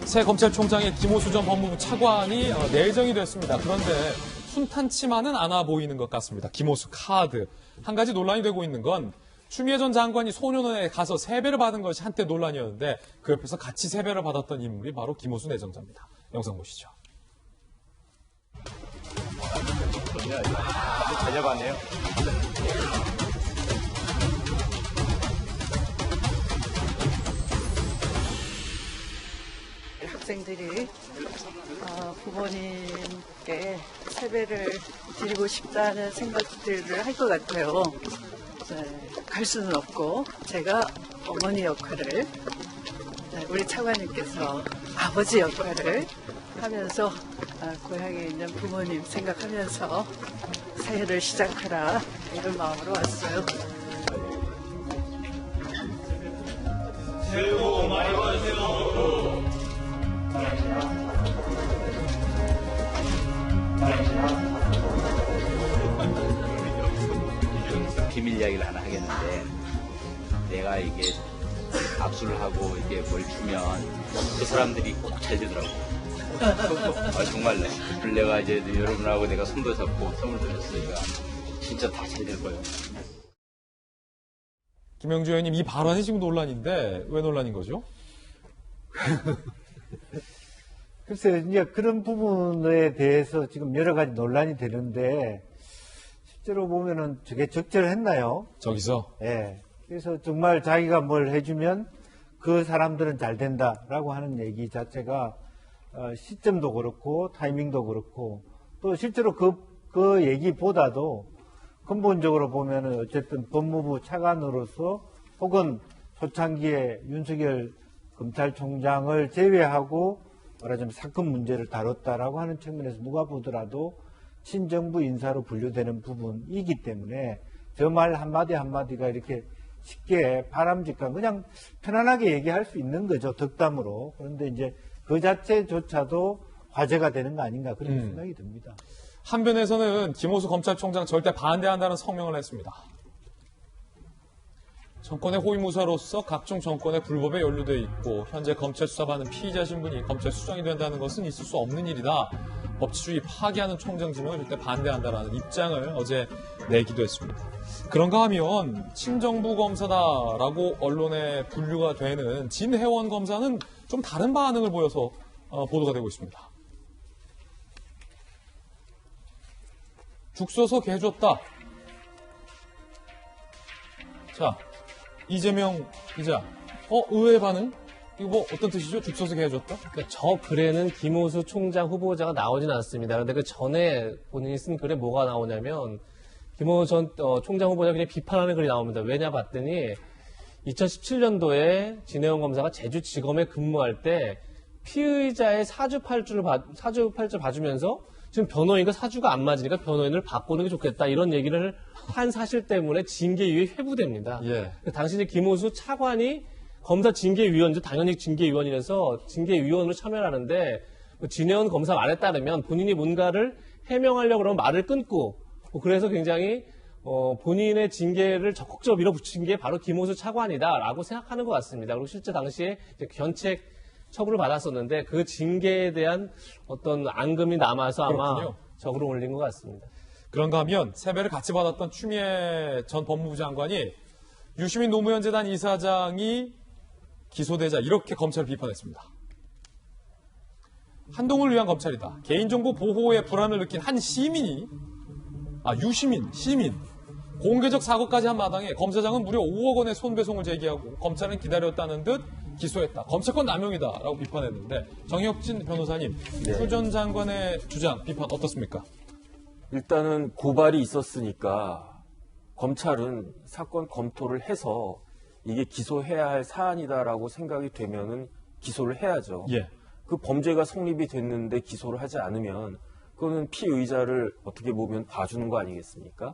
새 검찰총장의 김호수 전 법무부 차관이 내정이 됐습니다. 그런데 순탄치만은 않아 보이는 것 같습니다. 김호수 카드. 한 가지 논란이 되고 있는 건 추미애 전 장관이 소년원에 가서 세배를 받은 것이 한때 논란이었는데 그 옆에서 같이 세배를 받았던 인물이 바로 김호수 내정자입니다. 영상 보시죠. 잘 잡았네요. 학생들이 부모님께 세배를 드리고 싶다는 생각들을 할 것 같아요. 갈 수는 없고 제가 어머니 역할을, 우리 차관님께서 아버지 역할을 하면서 고향에 있는 부모님 생각하면서 새해를 시작하라 이런 마음으로 왔어요. 새해 복 많이 받으세요. 비밀 이야기를 하나 하겠는데, 내가 이게 악수를 하고 이게 뭘 주면 그 사람들이 꼭 잘 되더라고. 정말로. 내가 이제 여러분하고 내가 손도 잡고 선물도 줬으니까 진짜 다 잘 될 거예요. 김영주 의원님, 이 발언이 지금 논란인데 왜 논란인 거죠? 글쎄요, 이제 그런 부분에 대해서 지금 여러 가지 논란이 되는데, 실제로 보면은 저게 적절했나요? 저기서? 예. 그래서 정말 자기가 뭘 해주면 그 사람들은 잘 된다라고 하는 얘기 자체가 시점도 그렇고 타이밍도 그렇고 또 실제로 그 얘기보다도 근본적으로 보면은 어쨌든 법무부 차관으로서 혹은 초창기에 윤석열 검찰총장을 제외하고 말하자면 사건 문제를 다뤘다라고 하는 측면에서 누가 보더라도 친정부 인사로 분류되는 부분이기 때문에 저 말 한마디 한마디가 이렇게 쉽게 바람직한 그냥 편안하게 얘기할 수 있는 거죠. 덕담으로. 그런데 이제 그 자체조차도 화제가 되는 거 아닌가 그런 생각이 듭니다. 한편에서는 김호수 검찰총장 절대 반대한다는 성명을 했습니다. 정권의 호위무사로서 각종 정권의 불법에 연루돼 있고 현재 검찰 수사받는 피의자 신분이 검찰 수장이 된다는 것은 있을 수 없는 일이다. 법치주의 파괴하는 총장 지명을 절대 반대한다라는 입장을 어제 내기도 했습니다. 그런가 하면 친정부 검사다라고 언론에 분류가 되는 진혜원 검사는 좀 다른 반응을 보여서 보도가 되고 있습니다. 죽 써서 개줬다. 자, 이재명 기자, 의외의 반응? 이거 뭐 어떤 뜻이죠? 죽 써서 개줬다? 그러니까 저 글에는 김호수 총장 후보자가 나오진 않습니다. 그런데 그 전에 본인이 쓴 글에 뭐가 나오냐면 김호수 전 총장 후보자 그냥 비판하는 글이 나옵니다. 왜냐 봤더니 2017년도에 진혜원 검사가 제주지검에 근무할 때 피의자의 사주팔주 봐주면서 지금 변호인과 사주가 안 맞으니까 변호인을 바꾸는 게 좋겠다 이런 얘기를 한 사실 때문에 징계유예 회부됩니다. 예. 당시 이제 김호수 차관이 검사 징계위원이죠. 당연히 징계위원이라서 징계위원으로 참여를 하는데 진혜원 검사 말에 따르면 본인이 뭔가를 해명하려고 그러면 말을 끊고 그래서 굉장히 본인의 징계를 적극적으로 밀어붙인 게 바로 김호수 차관이다라고 생각하는 것 같습니다. 그리고 실제 당시에 이제 견책 처분을 받았었는데 그 징계에 대한 어떤 앙금이 남아서 아마 그렇군요. 적으로 올린 것 같습니다. 그런가 하면 세배를 같이 받았던 추미애 전 법무부 장관이 유시민 노무현 재단 이사장이 기소되자 이렇게 검찰을 비판했습니다. 한동훈을 위한 검찰이다. 개인정보 보호에 불안을 느낀 한 시민이 시민 공개적 사과까지 한 마당에 검사장은 무려 5억 원의 손배송을 제기하고 검찰은 기다렸다는 듯 기소했다. 검찰권 남용이다라고 비판했는데 정혁진 변호사님, 추 전 장관의 주장 비판 어떻습니까? 일단은 고발이 있었으니까 검찰은 사건 검토를 해서 이게 기소해야 할 사안이다라고 생각이 되면은 기소를 해야죠. 예. 그 범죄가 성립이 됐는데 기소를 하지 않으면 그거는 피의자를 어떻게 보면 봐주는 거 아니겠습니까?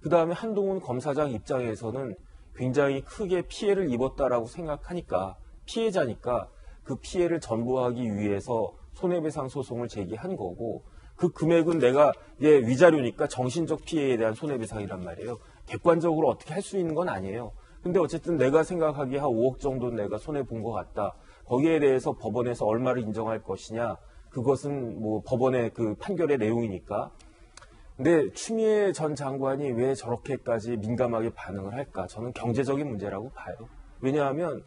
그 다음에 한동훈 검사장 입장에서는 굉장히 크게 피해를 입었다라고 생각하니까 피해자니까 그 피해를 전부하기 위해서 손해배상 소송을 제기한 거고 그 금액은 내가 위자료니까 정신적 피해에 대한 손해배상이란 말이에요. 객관적으로 어떻게 할 수 있는 건 아니에요. 근데 어쨌든 내가 생각하기에 한 5억 정도 내가 손해본 것 같다. 거기에 대해서 법원에서 얼마를 인정할 것이냐, 그것은 뭐 법원의 그 판결의 내용이니까. 근데 추미애 전 장관이 왜 저렇게까지 민감하게 반응을 할까? 저는 경제적인 문제라고 봐요. 왜냐하면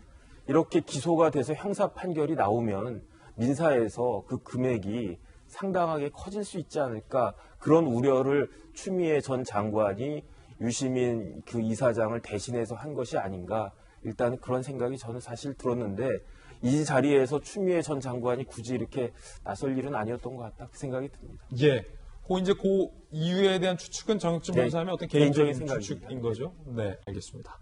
이렇게 기소가 돼서 형사 판결이 나오면 민사에서 그 금액이 상당하게 커질 수 있지 않을까, 그런 우려를 추미애 전 장관이 유시민 그 이사장을 대신해서 한 것이 아닌가, 일단 그런 생각이 저는 사실 들었는데, 이 자리에서 추미애 전 장관이 굳이 이렇게 나설 일은 아니었던 것 같다, 그 생각이 듭니다. 예. 이제 그 이유에 대한 추측은 정혁진 네, 변호사님의 어떤 개인적인 개인적인 생각입니다. 추측인 거죠? 네, 알겠습니다.